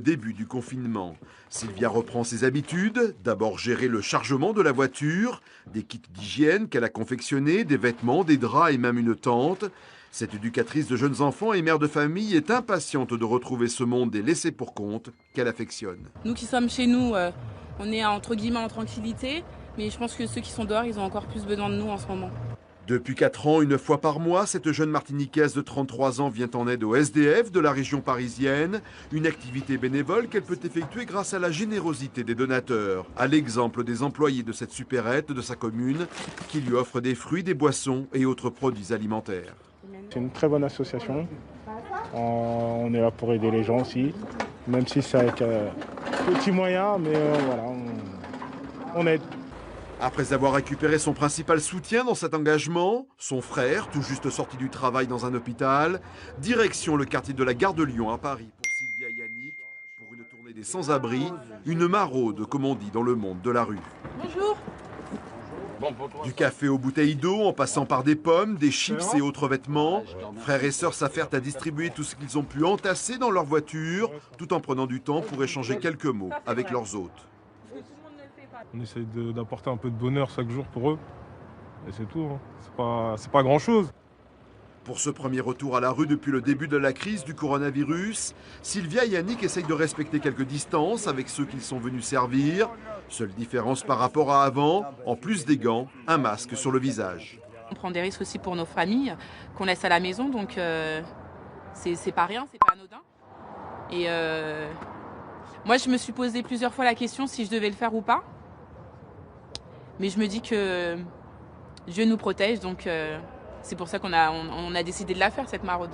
le début du confinement. Sylvia reprend ses habitudes, d'abord gérer le chargement de la voiture, des kits d'hygiène qu'elle a confectionnés, des vêtements, des draps et même une tente. Cette éducatrice de jeunes enfants et mère de famille est impatiente de retrouver ce monde des laissés pour compte qu'elle affectionne. Nous qui sommes chez nous, on est entre guillemets en tranquillité, mais je pense que ceux qui sont dehors, ils ont encore plus besoin de nous en ce moment. Depuis 4 ans, une fois par mois, cette jeune Martiniquaise de 33 ans vient en aide aux SDF de la région parisienne. Une activité bénévole qu'elle peut effectuer grâce à la générosité des donateurs. À l'exemple des employés de cette supérette de sa commune qui lui offrent des fruits, des boissons et autres produits alimentaires. C'est une très bonne association. On est là pour aider les gens aussi, même si c'est avec petits moyens, mais voilà, on aide. Après avoir récupéré son principal soutien dans cet engagement, son frère, tout juste sorti du travail dans un hôpital, direction le quartier de la Gare de Lyon à Paris pour Sylvia et Yannick, pour une tournée des sans-abri, une maraude comme on dit dans le monde de la rue. Bonjour. Du café aux bouteilles d'eau, en passant par des pommes, des chips et autres vêtements, frères et sœurs s'affairent à distribuer tout ce qu'ils ont pu entasser dans leur voiture, tout en prenant du temps pour échanger quelques mots avec leurs hôtes. On essaye d'apporter un peu de bonheur chaque jour pour eux. Et c'est tout. C'est pas grand-chose. Pour ce premier retour à la rue depuis le début de la crise du coronavirus, Sylvia et Yannick essayent de respecter quelques distances avec ceux qu'ils sont venus servir. Seule différence par rapport à avant, en plus des gants, un masque sur le visage. On prend des risques aussi pour nos familles qu'on laisse à la maison, donc c'est pas rien, c'est pas anodin. Et moi, je me suis posé plusieurs fois la question si je devais le faire ou pas. Mais je me dis que Dieu nous protège, donc c'est pour ça qu'on a décidé de la faire, cette maraude.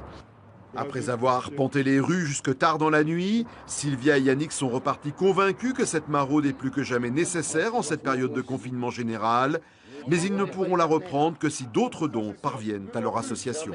Après avoir arpenté les rues jusque tard dans la nuit, Sylvia et Yannick sont repartis convaincus que cette maraude est plus que jamais nécessaire en cette période de confinement général. Mais ils ne pourront la reprendre que si d'autres dons parviennent à leur association.